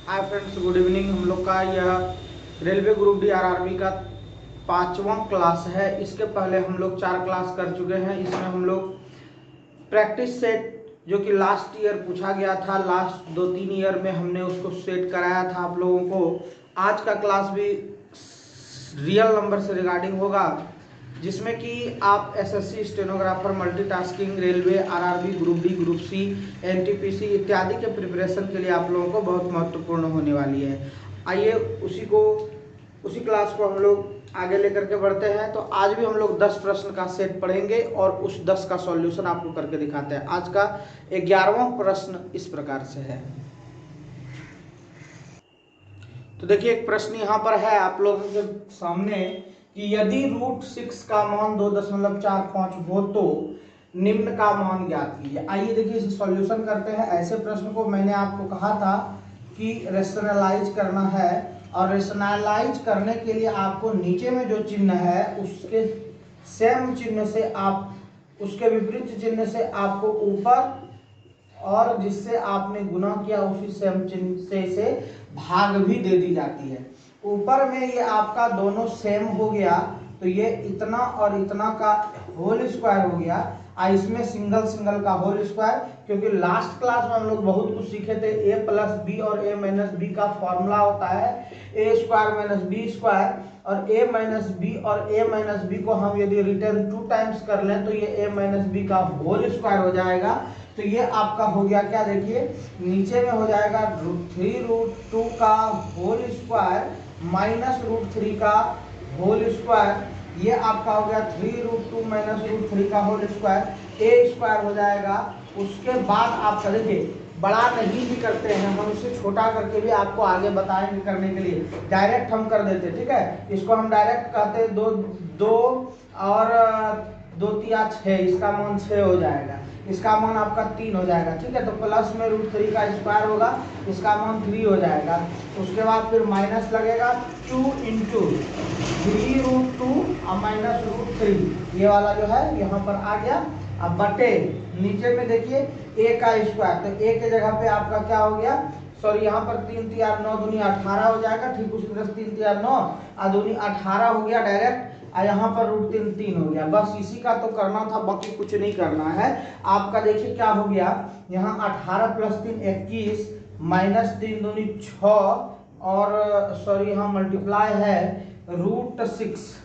Hi friends, good evening. हम लोग का यह रेलवे ग्रुप डी आरआरबी का 5वां क्लास है। इसके पहले हम लोग 4 क्लास कर चुके हैं। इसमें हम लोग प्रैक्टिस सेट जो कि लास्ट ईयर पूछा गया था, लास्ट 2-3 ईयर में हमने उसको सेट कराया था आप लोगों को। आज का क्लास भी रियल नंबर से रिगार्डिंग होगा, जिसमें कि आप SSC stenographer, multitasking, railway, RRB, group D, group C, NTPC इत्यादि के प्रिपरेशन के लिए आप लोगों को बहुत महत्वपूर्ण होने वाली है। आइए उसी क्लास को हम लोग आगे लेकर के बढ़ते हैं। तो आज भी हम लोग 10 प्रश्न का सेट पढ़ेंगे और उस 10 का सॉल्यूशन आपको करके दिखाते हैं। आज का 11वां प्रश्न इस प्रकार से है। तो देखिए, एक प्रश्न यहाँ पर है आप लोगों के सामने कि यदि √6 का मान 2.45 हो तो निम्न का मान ज्ञात कीजिए। आइए देखिए, इसे सॉल्यूशन करते हैं। ऐसे प्रश्न को मैंने आपको कहा था कि रेशनलाइज करना है, और रेशनलाइज करने के लिए आपको नीचे में जो चिन्ह है उसके सेम चिन्ह से आप, उसके विपरीत चिन्ह से आपको ऊपर, और जिससे आपने गुना किया उसी सेम चिन्ह से भाग भी दे दी जाती है। ऊपर में ये आपका दोनों सेम हो गया, तो ये इतना और इतना का होल स्क्वायर हो गया। इसमें सिंगल सिंगल का होल स्क्वायर, क्योंकि लास्ट क्लास में हम लोग बहुत कुछ सीखे थे। a+b और a-b का फॉर्मूला होता है a² - b², और a-b और a-b को हम यदि रिटर्न 2 टाइम्स कर लें तो ये a-b का होल स्क्वायर हो जाएगा। तो ये आपका हो गया क्या, देखिए नीचे में हो जाएगा 3√2 का होल स्क्वायर माइनस √3 का होल स्क्वायर। ये आपका हो गया 3√2 माइनस √3 का होल स्क्वायर, ए स्क्वायर हो जाएगा। उसके बाद आप देखिए, बड़ा नहीं भी करते हैं हम, इसे छोटा करके भी आपको आगे बताएंगे करने के लिए। डायरेक्ट हम कर देते, ठीक है। इसको हम डायरेक्ट कहते हैं 2 और 2 तिया 6, इसका मान 6 हो जाएगा, इसका मान आपका 3 हो जाएगा, ठीक है। तो प्लस में √3 का स्क्वायर होगा, इसका मान 3 हो जाएगा। उसके बाद फिर माइनस लगेगा 2 × 3√2 और माइनस √3, ये वाला जो है यहाँ पर आ गया। अब बटे नीचे में देखिए a का स्क्वायर, तो a के जगह पे आपका क्या हो गया, सॉरी यहाँ पर 3 × 3 = 9, दूनी 18 हो जाएगा। ठीक उसी तरह 3 × 3 = 9 और दूनी 18 हो गया डायरेक्ट। यहाँ पर √3 3 हो गया। बस इसी का तो करना था, बाकी कुछ नहीं करना है आपका। देखिए क्या हो गया, यहाँ 18 + 3 21 माइनस 3 दूनी 6, और सॉरी यहाँ मल्टीप्लाई है √6,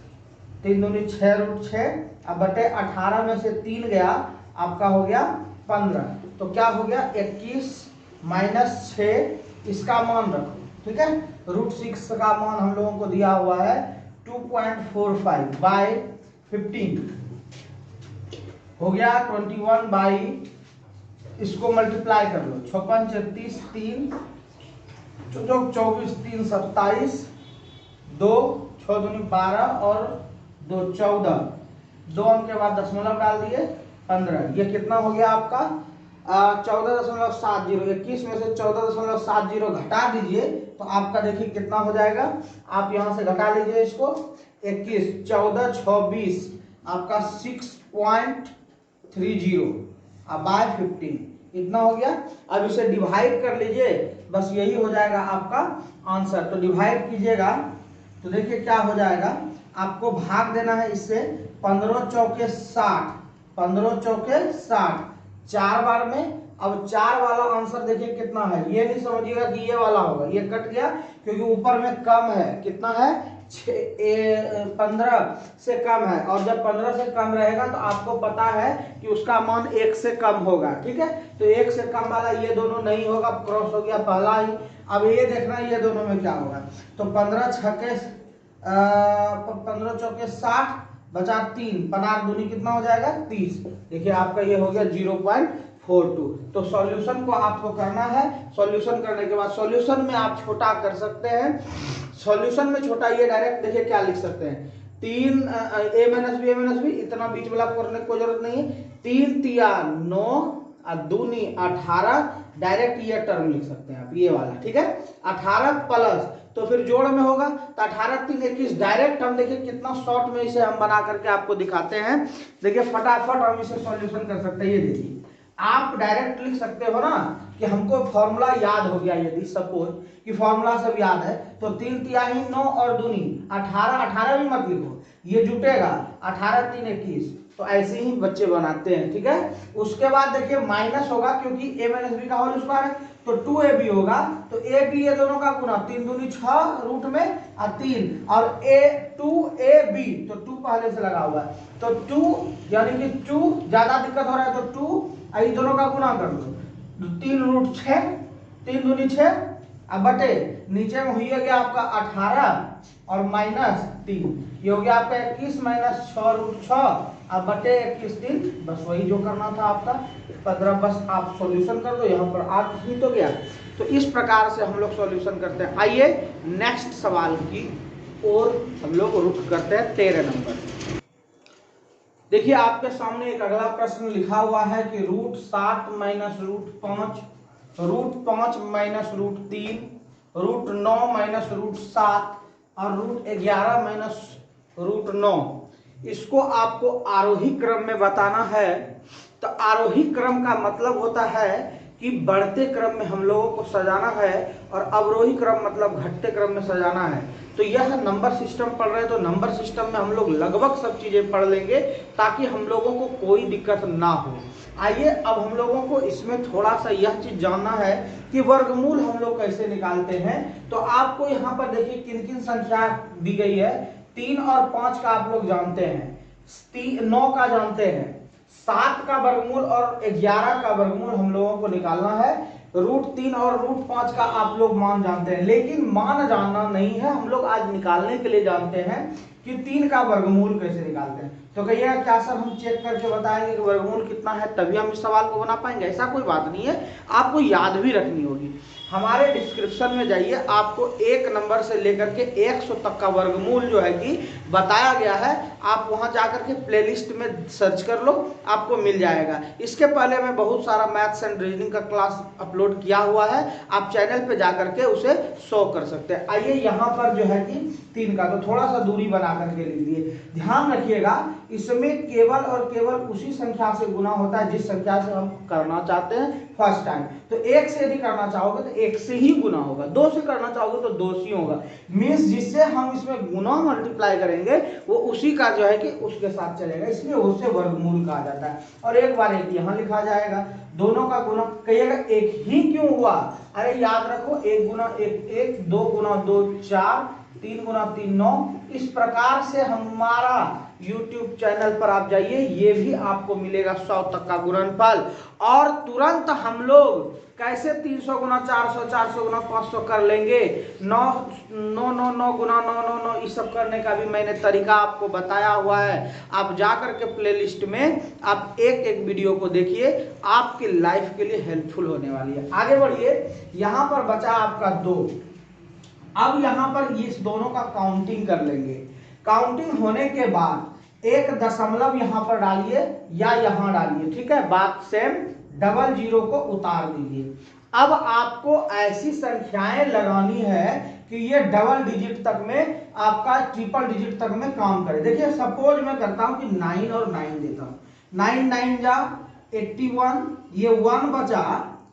3 दूनी 6 √6, अब बटे 18 में से 3 गया, आपका हो गया 15। तो क्या हो गया 21 माइनस 6, इसका मान रखो, ठीक है। √6 का मान हम लोगों को दिया हुआ है 2.45/15 हो गया 21 इसको मल्टीप्लाई कर लो, 56 36 3 24 3 27, 2 6 दूनी 12 और 2 14, 2 अंक के बाद दशमलव डाल दिए 15। ये कितना हो गया आपका 14.70। 21 में से 14.70 घटा दीजिए तो आपका देखिए कितना हो जाएगा। आप यहां से घटा लीजिए इसको, 21 14 26 आपका 6.30 बाय 15, इतना हो गया। अब इसे डिवाइड कर लीजिए, बस यही हो जाएगा आपका आंसर। तो डिवाइड कीजिएगा तो देखिए क्या हो जाएगा, आपको भाग देना है इससे। 15 चौके 60, 15 चौके 60, 4 बार में। अब 4 वाला आंसर देखिए कितना है, ये नहीं समझिएगा कि ये वाला होगा, ये कट गया क्योंकि ऊपर में कम है। कितना है 15 से कम है, और जब 15 से कम रहेगा तो आपको पता है कि उसका मान 1 से कम होगा, ठीक है। तो 1 से कम वाला ये दोनों नहीं होगा, क्रॉस हो गया पहला ही। अब ये देखना ये दोनों में क्या होगा। तो 15 चौके 60 बचा 3, 15 दूनी कितना हो जाएगा 30। देखिए आपका ये हो गया 0.42। तो सॉल्यूशन को आपको करना है। सॉल्यूशन करने के बाद सॉल्यूशन में आप छोटा कर सकते हैं। सॉल्यूशन में छोटा ये डायरेक्ट देखिए क्या लिख सकते हैं, 3 a-b इतना बीच वाला करने की कोई जरूरत नहीं है। 3 तिया 9 और दूनी 18, डायरेक्ट ये टर्म लिख सकते हैं आप, ये वाला, ठीक है। 18 प्लस, तो फिर जोड़ में होगा तो 18 3 21, डायरेक्ट हम देखिए कितना शॉर्ट में इसे हम बना करके आपको दिखाते हैं। देखिए फटाफट हम इसे सॉल्यूशन कर सकते हैं। ये देखिए आप डायरेक्ट लिख सकते हो ना कि हमको फॉर्मूला याद हो गया, यदि सपोज कि फॉर्मूला सब याद है तो 3 तिहाई 9 और दूनी 18, 18 भी मत लिखो, ये जुटेगा 18 3 21, तो ऐसे ही बच्चे बनाते हैं, ठीक है। उसके बाद देखिए माइनस होगा क्योंकि a माइनस बी का होल स्क्वायर है, तो 2ab होगा, तो a b ये दोनों का गुना 3 दूनी 6 रूट में 3 और a 2ab, तो 2 पहले से लगा हुआ है, तो 2 यानी कि 2 ज्यादा दिक्कत हो रहा है तो 2 आई दोनों का गुना कर दो, 3 रूट 6, 3 दूनी 6, अब बटे नीचे में हुई गया आपका 18 और माइनस 3, ये हो गया आपका 21 माइनस 6 रूट 6, अब बटे 21 3, बस वही जो करना था आपका 15, बस आप सॉल्यूशन कर दो, यहाँ पर 8 ही तो गया। तो इस प्रकार से हम लोग सॉल्यूशन करते हैं। आइए नेक्स्ट सवाल की ओर हम लोग रुख करते हैं 13 नंबर। देखिए आपके सामने एक अगला प्रश्न लिखा हुआ है कि root 7 minus root 5, root 5 minus root 3, root 9 minus root 7 और रूट 11 माइनस रूट 9, इसको आपको आरोही क्रम में बताना है। तो आरोही क्रम का मतलब होता है कि बढ़ते क्रम में हम लोगों को सजाना है और अवरोही क्रम मतलब घटते क्रम में सजाना है। तो यह नंबर सिस्टम पढ़ रहे हैं तो नंबर सिस्टम में हम लोग लगभग सब चीजें पढ़ लेंगे ताकि हम लोगों को कोई दिक्कत ना हो। आइए अब हम लोगों को इसमें थोड़ा सा यह चीज जानना है कि वर्गमूल हम लोग कैसे निकालते हैं। तो आपको यहाँ पर देखिए किन किन संख्या दी गई है। 3 और 5 का आप लोग जानते हैं, 9 का जानते हैं, 7 का वर्गमूल और 11 का वर्गमूल हम लोगों को निकालना है। रूट 3 और रूट 5 का आप लोग मान जानते हैं, लेकिन मान जानना नहीं है, हम लोग आज निकालने के लिए जानते हैं कि 3 का वर्गमूल कैसे निकालते हैं। तो कहिएगा क्या सर हम चेक करके बताएंगे कि वर्गमूल कितना है तभी हम इस सवाल को बना पाएंगे? ऐसा कोई बात नहीं है, आपको याद भी रखनी होगी। हमारे डिस्क्रिप्शन में जाइए, आपको 1 नंबर से लेकर के 100 तक का वर्गमूल जो है कि बताया गया है, आप वहां जाकर के प्लेलिस्ट में सर्च कर लो, आपको मिल जाएगा। इसके पहले मैं बहुत सारा मैथ्स एंड रीजनिंग का क्लास अपलोड किया हुआ है, आप चैनल पे जाकर के उसे शो कर सकते हैं। आइए यहाँ पर जो है कि 3 का, तो थोड़ा सा दूरी बना करके लीजिए। ध्यान रखिएगा इसमें केवल और केवल उसी संख्या से गुना होता है जिस संख्या से हम करना चाहते हैं फर्स्ट टाइम। तो 1 से यदि करना चाहोगे तो 1 से ही गुना होगा, 2 से करना चाहोगे तो 2 से ही होगा। मीन्स जिससे हम इसमें गुना मल्टीप्लाई करेंगे वो उसी का जो है कि उसके साथ चलेगा, इसलिए उसे वर्गमूल कहा जाता है। और एक बार एक यहाँ लिखा जाएगा, दोनों का गुना। कहिएगा एक ही क्यों हुआ? अरे याद रखो 1 गुना 1 1, 2 गुना 2 4, 3 गुना 3 9। इस प्रकार से हमारा YouTube चैनल पर आप जाइए, ये भी आपको मिलेगा 100 तक का गुणनफल। और तुरंत हम लोग कैसे 300 गुना 400, 400 गुना 500 कर लेंगे, 9 9 9 9 गुना 9 9 9, इस सब करने का भी मैंने तरीका आपको बताया हुआ है। आप जाकर के प्लेलिस्ट में आप एक एक वीडियो को देखिए, आपकी लाइफ के लिए हेल्पफुल होने वाली है। आगे बढ़िए, यहाँ पर बचा आपका 2। अब यहाँ पर इस दोनों का काउंटिंग कर लेंगे। काउंटिंग होने के बाद एक दशमलव यहाँ पर डालिए या यहाँ डालिए, ठीक है, बात सेम। डबल जीरो को उतार दीजिए। अब आपको ऐसी संख्याएं लगानी है कि ये डबल डिजिट तक में, आपका ट्रिपल डिजिट तक में काम करे। देखिए सपोज मैं करता हूं कि 9 और 9 देता हूं, 9 9 जा 81, ये 1 बचा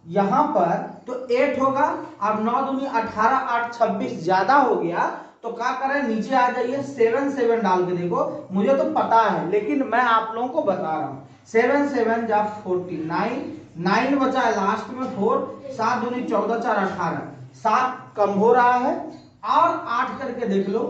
यहां पर तो 8 होगा, और 9 दूनी 18, 8 26 ज्यादा हो गया, तो क्या करें, नीचे आ जाइए, 7 7 डाल के देखो। मुझे तो पता है लेकिन मैं आप लोगों को बता रहा हूं। 7 7 जा 49, 9 बचा है लास्ट में 4, 7 दूनी 14 4 18, 7 कम हो रहा है, और 8 करके देख लो,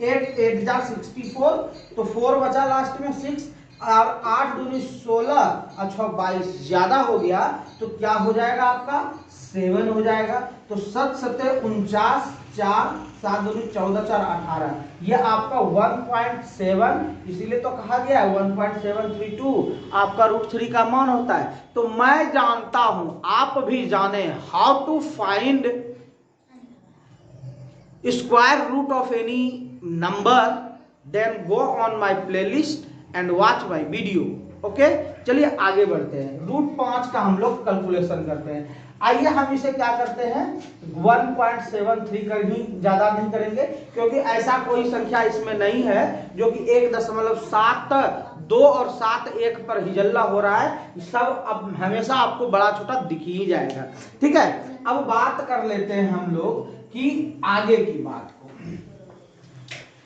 8 8 जा 64, तो 4 बचा लास्ट में 6, और 8 दूनी 16 अच्छा 22 ज्यादा हो गया, तो क्या हो जाएगा आपका 7 हो जाएगा। तो 7 7 49, 4 7 दूनी 14 4 18, ये आपका 1.7, इसीलिए तो कहा गया है 1.732 आपका √3 का मान होता है। तो मैं जानता हूं, आप भी जाने how to find square root of any number, then go on my playlist and watch my video. Okay, चलिए आगे बढ़ते हैं। √5 का हम लोग कैलकुलेशन करते हैं। आइए हम इसे क्या करते हैं, 1.73 कर ही, ज्यादा नहीं करेंगे क्योंकि ऐसा कोई संख्या इसमें नहीं है जो कि 1.7 2 और 7 1 पर हिजल्ला हो रहा है, सब अब हमेशा आपको बड़ा छोटा दिख ही जाएगा। ठीक है, अब बात कर लेते हैं हम लोग कि आगे की बात को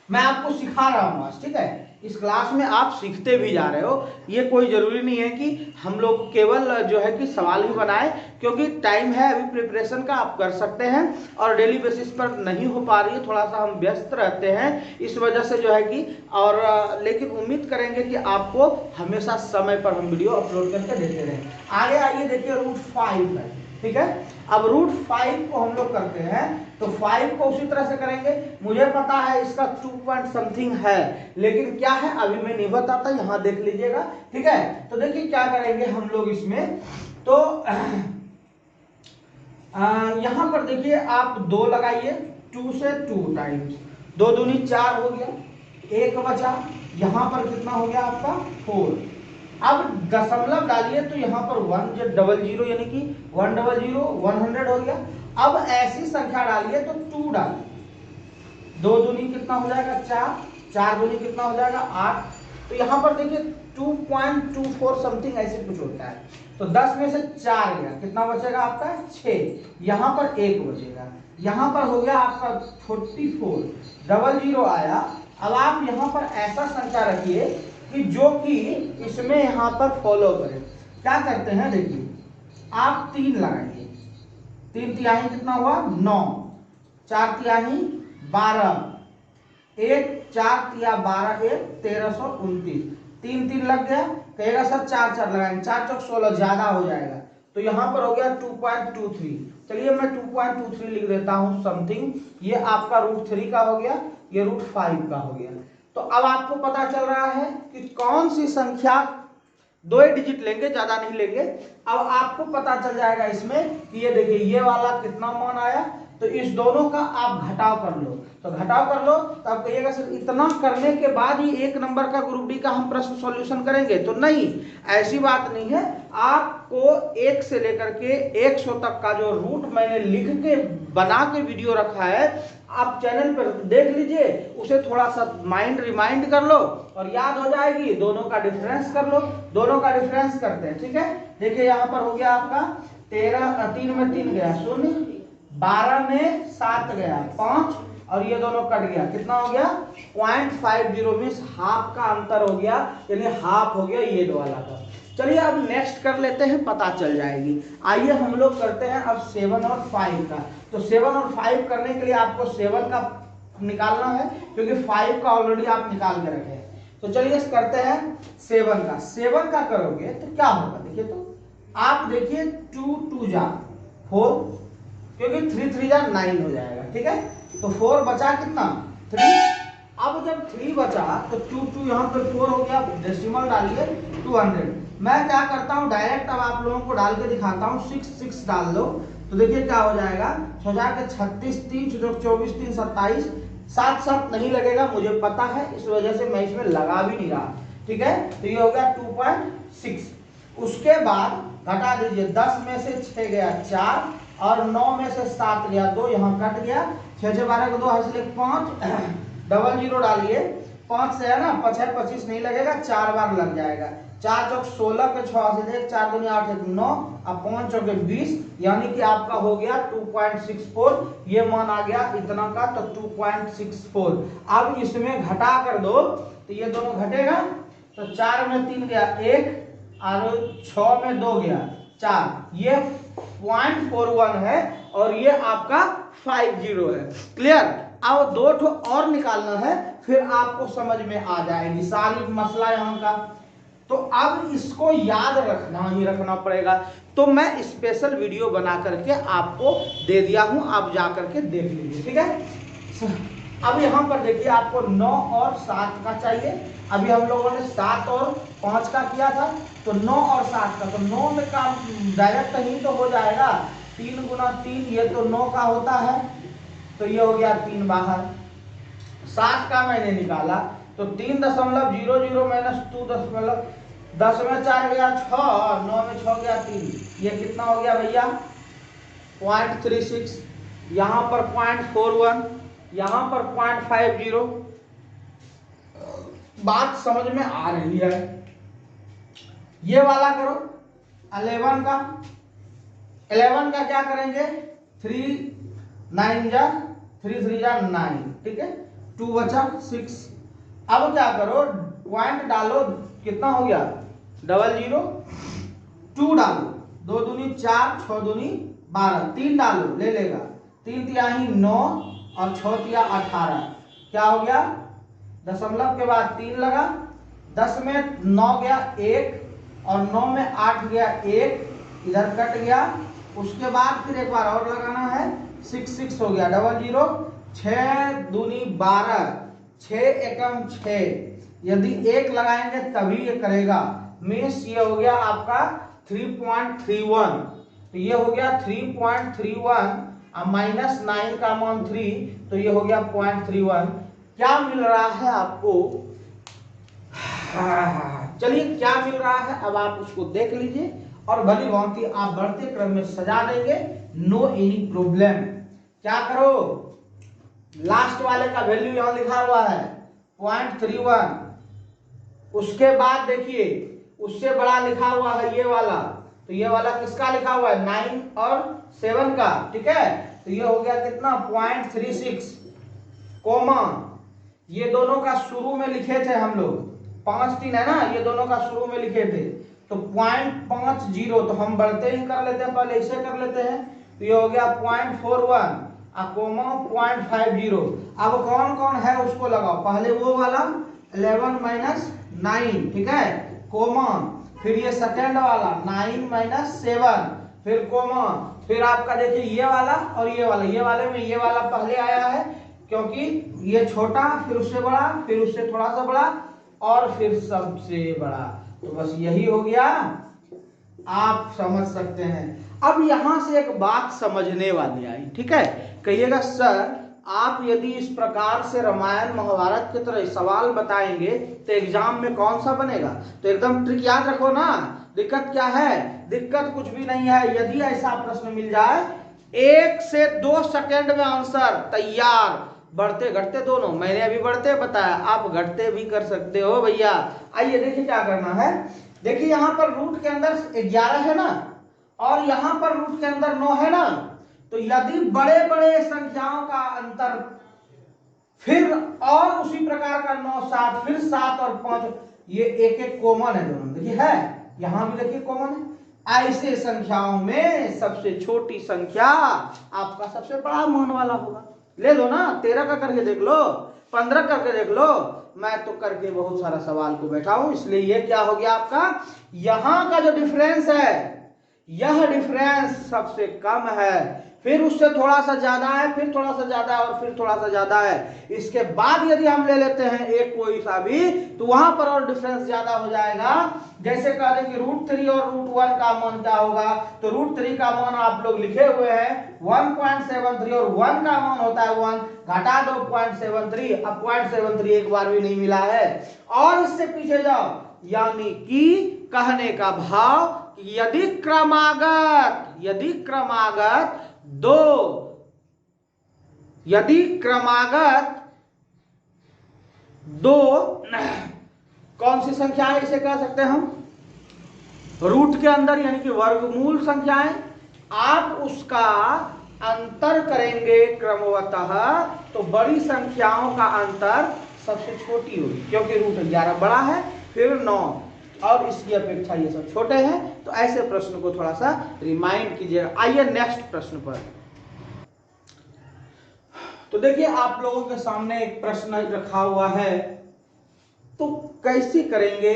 मैं आपको सिखा रहा हूं आज। ठीक है, इस क्लास में आप सीखते भी जा रहे हो, ये कोई जरूरी नहीं है कि हम लोग केवल जो है कि सवाल ही बनाए, क्योंकि टाइम है अभी प्रिपरेशन का, आप कर सकते हैं और डेली बेसिस पर नहीं हो पा रही है, थोड़ा सा हम व्यस्त रहते हैं इस वजह से जो है कि, और लेकिन उम्मीद करेंगे कि आपको हमेशा समय पर हम वीडियो अपलोड करके देते रहें। आगे आइए देखिए √5 है। ठीक है, अब √5 को हम लोग करते हैं तो 5 को उसी तरह से करेंगे। मुझे पता है इसका 2 पॉइंट समथिंग है, लेकिन क्या है अभी मैं नहीं बताता, यहां देख लीजिएगा। ठीक है, तो देखिए क्या करेंगे हम लोग इसमें, तो यहां पर देखिए आप 2 लगाइए, 2 से 2 टाइम्स, 2 दूनी 4 हो गया, 1 बचा, यहां पर कितना हो गया आपका 4। अब दशमलव डालिए तो यहाँ पर 100 यानी कि 100 100 हो गया। अब ऐसी संख्या डालिए तो 2 डालिए, 2 दूनी कितना हो जाएगा 4, 4 दूनी कितना हो जाएगा 8। तो यहाँ पर देखिए 2.24 समथिंग ऐसे कुछ होता है। तो 10 में से 4 गया, कितना बचेगा आपका 6, यहाँ पर 1 बचेगा, यहाँ पर हो गया आपका 44, 00 आया। अब आप यहाँ पर ऐसा संख्या रखिए कि जो कि इसमें यहाँ पर फॉलो करें। क्या करते हैं देखिए, आप 3 लगाइए, 3 तिहाई कितना हुआ 9, 4 तिहाई 12, 1 4 तिया 12 1 1329, 3 3 लग गया, कहेगा सर 4 4 लगाएंगे, 4 चौक 16 ज्यादा हो जाएगा, तो यहाँ पर हो गया 2.23। चलिए मैं 2.23 लिख देता हूँ समथिंग, ये आपका √3 का हो गया, ये √5 का हो गया। तो अब आपको पता चल रहा है कि कौन सी संख्या 2 डिजिट लेंगे, ज्यादा नहीं लेंगे। अब आपको पता चल जाएगा इसमें कि ये देखिए ये वाला कितना मान आया, तो इस दोनों का आप घटाव कर लो, तो घटाव कर लो तो आप कहिएगा सर इतना करने के बाद ही 1 नंबर का ग्रुप डी का हम प्रश्न सॉल्यूशन करेंगे, तो नहीं, ऐसी बात नहीं है। आपको 1 से लेकर के 100 तक का जो रूट मैंने लिख के बना के वीडियो रखा है, आप चैनल पर देख लीजिए, उसे थोड़ा सा माइंड रिमाइंड कर लो और याद हो जाएगी, दोनों का डिफरेंस कर लो, दोनों का डिफरेंस करते हैं। ठीक है, देखिए यहाँ पर हो गया आपका 13, 3 में 3 गया 0, 12 में 7 गया 5, और ये दोनों कट गया, कितना हो गया 0.50 मीन्स हाफ का अंतर हो गया, यानी हाफ हो गया ये वाला का। चलिए अब नेक्स्ट कर लेते हैं, पता चल जाएगी। आइए हम लोग करते हैं अब 7 और 5 का। तो 7 और 5 करने के लिए आपको 7 का निकालना है, क्योंकि 5 का ऑलरेडी आप निकाल के रखे हैं। तो चलिए करते हैं 7 का। 7 का करोगे तो क्या होगा देखिए, तो आप देखिए 2 2 जा 4, क्योंकि 3 3 जा 9 हो जाएगा। ठीक है, तो 4 बचा कितना 3। अब जब 3 बचा तो 2 2 यहाँ पर 4 हो गया, डेसिमल डालिए 200। मैं क्या करता हूँ डायरेक्ट अब आप लोगों को डाल के दिखाता हूँ, 6 6 डाल दो तो देखिए क्या हो जाएगा, 36 3 24 3 27, 7 7 नहीं लगेगा, मुझे पता है, इस वजह से मैं इसमें लगा भी नहीं रहा। ठीक है, तो ये हो गया 2.6। उसके बाद घटा दीजिए, 10 में से 6 गया 4, और 9 में से 7 गया 2, यहाँ कट गया, 6 6 12 को 2 इसलिए 5, 00 डालिए, 5 से है ना 5 25 नहीं लगेगा, 4 बार लग जाएगा, 4 चौक 16 के 6 से 1 4 दूनी 8 1 9, अब 5 चौके 20, यानी कि आपका हो गया 2.64, ये मान आ गया इतना का, तो 2.64। अब इसमें घटा कर दो तो ये दोनों घटेगा, तो 4 में 3 गया 1, और 6 में 2 गया 4, ये 0.41 है, और ये आपका 50 है। क्लियर, अब 2 ठो और निकालना है, फिर आपको समझ में आ जाएगी सारी मसला यहाँ का। तो अब इसको याद रखना ही रखना पड़ेगा, तो मैं स्पेशल वीडियो बना करके आपको दे दिया हूं, आप जा करके देख लीजिए। ठीक है, अब यहाँ पर देखिए आपको 9 और 7 का चाहिए। अभी हम लोगों ने 7 और 5 का किया था, तो 9 और 7 का, तो 9 में काम डायरेक्ट ही तो हो जाएगा, 3 गुना 3, ये तो 9 का होता है, तो ये हो गया 3 बाहर। 7 का मैंने निकाला तो 3.00 माइनस 2 10 में 4 गया 6, और 9 में 6 गया 3, ये कितना हो गया भैया 0.36, यहाँ पर 0.41, यहाँ पर 0.50, बात समझ में आ रही है? ये वाला करो 11 का, 11 का क्या करेंगे, 3 9 जा 3 3 जा 9, ठीक है, 2 बचा 6। अब क्या करो, पॉइंट डालो, कितना हो गया 00, 2 डालो, 2 दूनी 4, 6 दूनी 12, 3 डालो, ले लेगा, 3 तिहाई 9 और 6 तिया 18, क्या हो गया, दशमलव के बाद 3 लगा, 10 में 9 गया 1 और 9 में 8 गया 1, इधर कट गया। उसके बाद फिर एक बार और लगाना है, 6 6 हो गया, 00, 6 दूनी 12, 6 एकम 6, यदि 1 लगाएंगे तभी ये करेगा। मीन्स ये हो गया आपका 3.31, तो ये हो गया 3.31 माइनस 9 का मान 3, तो ये हो गया 0.31। क्या मिल रहा है आपको? चलिए क्या मिल रहा है अब आप उसको देख लीजिए और भली भांति आप बढ़ते क्रम में सजा देंगे, नो एनी प्रॉब्लम। क्या करो, लास्ट वाले का वैल्यू यहां लिखा हुआ है 0.31, उसके बाद देखिए उससे बड़ा लिखा हुआ है ये वाला, तो ये वाला किसका लिखा हुआ है 9 और 7 का, ठीक है, तो ये हो गया कितना 0.36, कोमा ये दोनों का शुरू में लिखे थे हम लोग 5 3 है ना, ये दोनों का शुरू में लिखे थे, तो 0.50, तो हम बढ़ते ही कर लेते हैं, पहले इसे कर लेते हैं, तो ये हो गया 0.41 कोमा 0.50। अब कौन कौन है उसको लगाओ, पहले वो वाला 11 माइनस 9, ठीक है, कोमा, फिर ये सेकेंड वाला 9 माइनस 7, फिर कोमा, फिर आपका देखिए ये वाला और ये वाला, ये वाले में ये वाला पहले आया है क्योंकि ये छोटा, फिर उससे बड़ा, फिर उससे थोड़ा सा बड़ा और फिर सबसे बड़ा, तो बस यही हो गया, आप समझ सकते हैं। अब यहां से एक बात समझने वाली आई, ठीक है, कहिएगा सर आप यदि इस प्रकार से रामायण महाभारत की तरह सवाल बताएंगे तो एग्जाम में कौन सा बनेगा, तो एकदम ट्रिक याद रखो ना। दिक्कत क्या है, दिक्कत कुछ भी नहीं है, यदि ऐसा प्रश्न मिल जाए 1 से 2 सेकंड में आंसर तैयार, बढ़ते घटते दोनों, मैंने अभी बढ़ते बताया, आप घटते भी कर सकते हो भैया। आइए देखिए क्या करना है, देखिए यहां पर रूट के अंदर 11 है ना और यहां पर रूट के अंदर 9 है ना, तो यदि बड़े बड़े संख्याओं का अंतर, फिर और उसी प्रकार का 9 7, फिर 7 और 5, ये एक एक कॉमन है दोनों, देखिए है, यहां भी देखिए कॉमन है। ऐसे संख्याओं में सबसे छोटी संख्या आपका सबसे बड़ा मान वाला होगा। ले लो ना, 13 का करके देख लो, 15 करके देख लो, मैं तो करके बहुत सारा सवाल को बैठा हूं, इसलिए ये क्या हो गया आपका, यहां का जो डिफरेंस है यह डिफरेंस सबसे कम है, फिर उससे थोड़ा सा ज्यादा है, फिर थोड़ा सा ज्यादा है और फिर थोड़ा सा ज्यादा है। इसके बाद यदि हम ले लेते हैं एक कोई सा भी, तो वहां पर और डिफरेंस ज्यादा हो जाएगा। जैसे कह दें कि √3 और √1 का मान क्या होगा, तो √3 का मान आप लोग लिखे हुए हैं 1.73 और 1 का मान होता है 1, घटा दो 0.73, अब 0.73 एक बार भी नहीं मिला है। और इससे पीछे जाओ, यानी कि कहने का भाव यदि क्रमागत दो कौन सी संख्या है, इसे कह सकते हैं हम रूट के अंदर यानी कि वर्गमूल संख्याएं, आप उसका अंतर करेंगे क्रमवतः, तो बड़ी संख्याओं का अंतर सबसे छोटी होगी, क्योंकि रूट 11 बड़ा है, फिर 9 और इसकी अपेक्षा ये सब छोटे हैं। तो ऐसे प्रश्न को थोड़ा सा रिमाइंड कीजिएगा। आइए नेक्स्ट प्रश्न पर। तो देखिए आप लोगों के सामने एक प्रश्न रखा हुआ है, तो कैसे करेंगे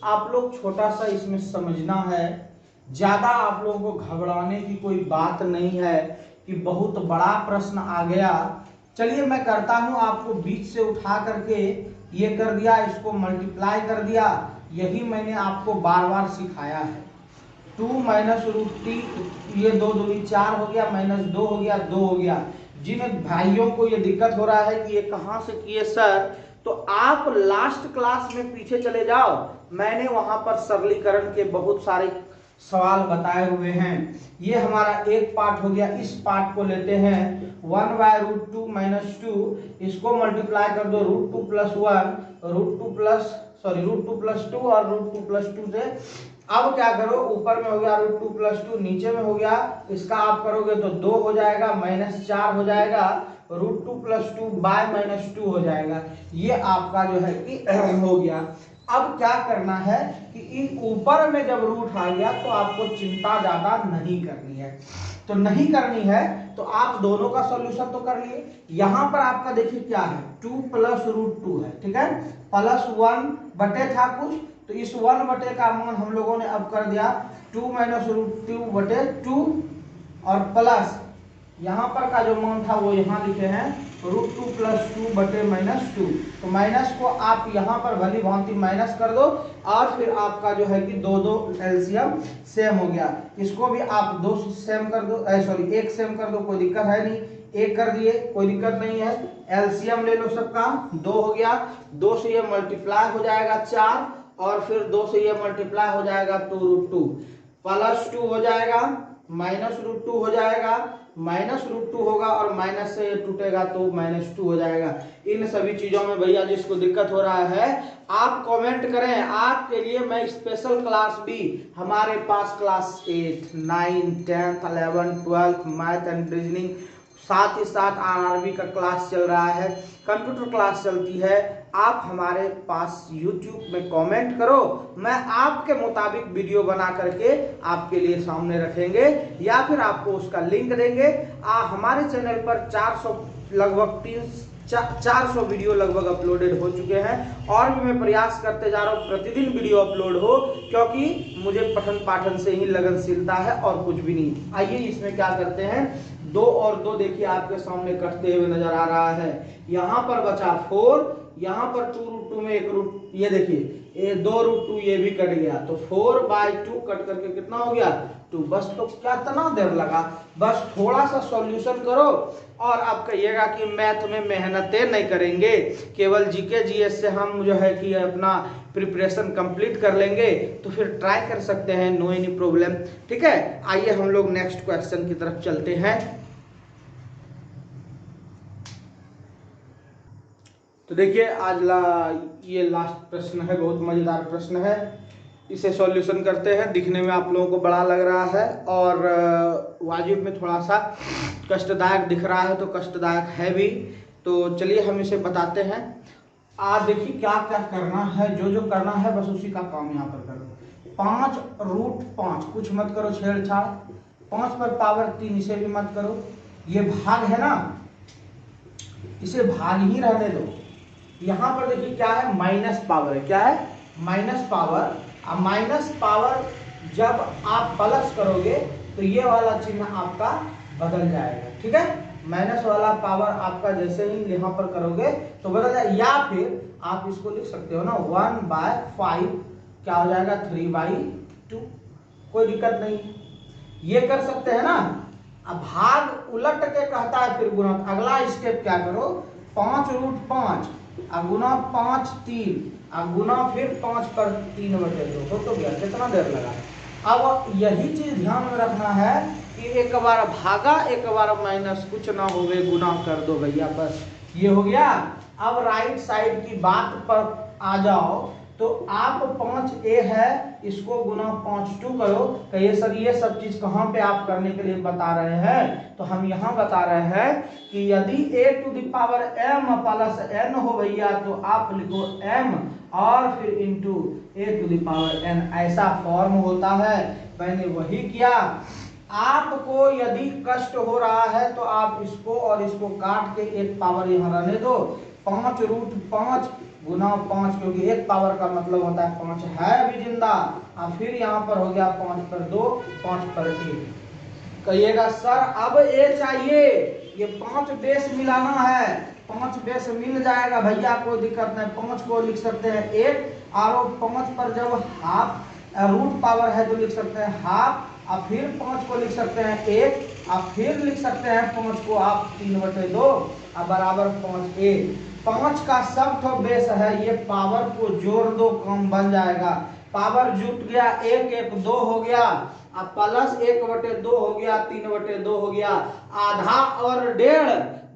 आप लोग, छोटा सा इसमें समझना है, ज्यादा आप लोगों को घबराने की कोई बात नहीं है कि बहुत बड़ा प्रश्न आ गया। चलिए मैं करता हूं, आपको बीच से उठा करके ये कर दिया, इसको मल्टीप्लाई कर दिया, यही मैंने आपको बार बार सिखाया है। 2 माइनस √3, ये 2 दूनी 4 हो गया, -2 हो गया, 2 हो गया। जिन भाइयों को ये दिक्कत हो रहा है कि ये कहां से किए सर, तो आप लास्ट क्लास में पीछे चले जाओ, मैंने वहां पर सरलीकरण के बहुत सारे सवाल बताए हुए हैं। ये हमारा एक पार्ट हो गया। इस पार्ट को लेते हैं 1/√2 - 2, इसको मल्टीप्लाई कर दो √2 + 1, √2 + 2 और √2 + 2 से। अब क्या करो, ऊपर में हो गया √2 + 2, नीचे में हो गया, इसका आप करोगे तो 2 हो जाएगा, -4 हो जाएगा, √2 + 2 -2 हो जाएगा। ये आपका जो है कि हो गया। अब क्या करना है कि इन ऊपर में जब रूट आ गया तो आपको चिंता ज्यादा नहीं करनी है। तो नहीं करनी है तो आप दोनों का सॉल्यूशन तो कर लिए। यहां पर आपका देखिए क्या है, 2 + √2 है, ठीक है, +1 बटे था कुछ, तो इस 1 बटे का मान हम लोगों ने अब कर दिया 2 - √2 बटे 2 और प्लस यहां पर का जो मान था वो यहां लिखे हैं √2 + 2 बटे -2। तो माइनस को आप यहां पर भली भांति माइनस कर दो और फिर आपका जो है कि 2 एलसीएम सेम हो गया। इसको भी आप 2 सेम कर दो, सॉरी 1 सेम कर दो, कोई दिक्कत है नहीं, 1 कर दिए कोई दिक्कत नहीं है। एलसीएम ले लो सबका, 2 हो गया, 2 से ये मल्टीप्लाई हो जाएगा 4 और फिर 2 से ये मल्टीप्लाई हो जाएगा 2√2 +2 हो जाएगा, -√2 हो जाएगा, -√2 होगा और माइनस से टूटेगा तो -2 हो जाएगा। इन सभी चीजों में भैया जिसको दिक्कत हो रहा है आप कमेंट करें, आपके लिए मैं स्पेशल क्लास भी, हमारे पास क्लास 8, 9, 10, 11, 12 मैथ एंड रीजनिंग, साथ ही साथ आरआरबी का क्लास चल रहा है, कंप्यूटर क्लास चलती है। आप हमारे पास YouTube में कमेंट करो, मैं आपके मुताबिक वीडियो बना करके आपके लिए सामने रखेंगे या फिर आपको उसका लिंक देंगे। हमारे चैनल पर 400 वीडियो लगभग अपलोडेड हो चुके हैं और भी मैं प्रयास करते जा रहा हूँ प्रतिदिन वीडियो अपलोड हो, क्योंकि मुझे पठन पाठन से ही लगनशीलता है और कुछ भी नहीं। आइए इसमें क्या करते हैं, 2 और 2 देखिए आपके सामने कटते हुए नजर आ रहा है। यहाँ पर बचा 4, यहाँ पर 2√2 में 1 रूट, ये देखिए ये 2√2 ये भी कट गया, तो 4/2 कट करके कितना हो गया 2। बस तो कितना देर लगा, बस थोड़ा सा सॉल्यूशन करो और आप कहिएगा कि मैथ में मेहनतें नहीं करेंगे, केवल जीके जीएस से हम जो है कि अपना प्रिपरेशन कंप्लीट कर लेंगे, तो फिर ट्राई कर सकते हैं, नो एनी प्रॉब्लम। ठीक है, आइए हम लोग नेक्स्ट क्वेश्चन की तरफ चलते हैं। तो देखिए आज ये लास्ट प्रश्न है, बहुत मजेदार प्रश्न है, इसे सॉल्यूशन करते हैं। दिखने में आप लोगों को बड़ा लग रहा है और वाजिब में थोड़ा सा कष्टदायक दिख रहा है, तो कष्टदायक है भी, तो चलिए हम इसे बताते हैं। आज देखिए क्या क्या करना है, जो करना है बस उसी का काम यहाँ पर करो। 5√5 कुछ मत करो छेड़छाड़, 5 पर पावर 3 इसे भी मत करो, ये भाग है ना, इसे भाग ही रहने दो। यहाँ पर देखिए क्या है, माइनस पावर है, क्या है माइनस पावर। अब माइनस पावर जब आप प्लस करोगे तो ये वाला चिन्ह आपका बदल जाएगा। ठीक है, माइनस वाला पावर आपका जैसे ही यहाँ पर करोगे तो बदल जाएगा, या फिर आप इसको लिख सकते हो ना 1/5 क्या हो जाएगा 3/2, कोई दिक्कत नहीं, ये कर सकते हैं ना। अब भाग उलट के कहता है फिर गुणा, अगला स्टेप क्या करो, 5√5 गुना 5 3 गुना फिर 5 पर 3/2 हो तो गया, कितना देर लगा। अब यही चीज ध्यान में रखना है कि एक बार भागा एक बार माइनस, कुछ ना होवे गुना कर दो भैया, बस ये हो गया। अब राइट साइड की बात पर आ जाओ, तो आप 5a है इसको गुना 5/2 करो। कहिए सर ये सब चीज कहाँ पे आप करने के लिए बता रहे हैं, तो हम यहाँ बता रहे हैं कि यदि a⁴m + n हो भैया तो आप लिखो m और फिर इंटू a⁴n, ऐसा फॉर्म होता है। मैंने वही किया। आपको यदि कष्ट हो रहा है तो आप इसको और इसको काट के एक पावर यहाँ रहने दो, 5√5 गुना 5, क्योंकि एक पावर का मतलब होता है 5 है भी जिंदा। और फिर यहाँ पर हो गया 5 पर 2 5 पर 1। कहिएगा सर अब ये चाहिए, ये 5 बेस मिलाना है, 5 बेस मिल जाएगा भैया, कोई दिक्कत नहीं। 5 को लिख सकते हैं 1 और 5 पर जब हाफ रूट पावर है तो लिख सकते हैं हाफ, और फिर 5 को लिख सकते हैं 1 और फिर लिख सकते हैं 5 को आप 3/2 और बराबर 5a। 5 का सब तो बेस है, ये पावर को जोड़ दो काम बन जाएगा। पावर जुट गया 1 1 2 हो गया, अब प्लस 1/2 हो गया, 3/2 हो गया, आधा और डेढ़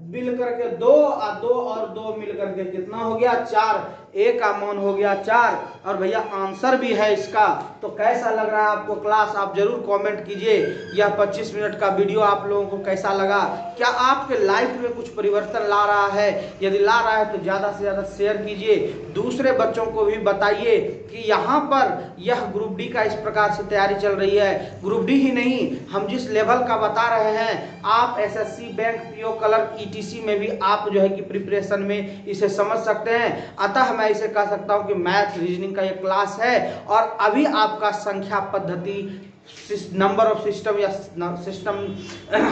मिल करके 2 और 2 और 2 मिल करके कितना हो गया 4, ए का मान हो गया 4। और भैया आंसर भी है इसका। तो कैसा लग रहा है आपको क्लास, आप जरूर कमेंट कीजिए। यह 25 मिनट का वीडियो आप लोगों को कैसा लगा, क्या आपके लाइफ में कुछ परिवर्तन ला रहा है? यदि ला रहा है तो ज़्यादा से ज़्यादा शेयर कीजिए, दूसरे बच्चों को भी बताइए कि यहाँ पर यह ग्रुप डी का इस प्रकार से तैयारी चल रही है। ग्रुप डी ही नहीं, हम जिस लेवल का बता रहे हैं, आप SSC, bank, PO, clerk, etc में भी आप जो है कि प्रिपरेशन में इसे समझ सकते हैं। अतः मैं इसे कह सकता हूं कि मैथ रीजनिंग का ये क्लास है और अभी आपका संख्या पद्धति, नंबर ऑफ सिस्टम या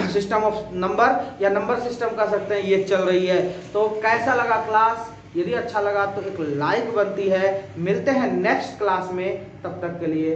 सिस्टम ऑफ नंबर या नंबर सिस्टम कह सकते हैं, ये चल रही है। तो कैसा लगा क्लास? यदि अच्छा लगा तो एक लाइक बनती है। मिलते हैं नेक्स्ट क्लास में, तब तक के लिए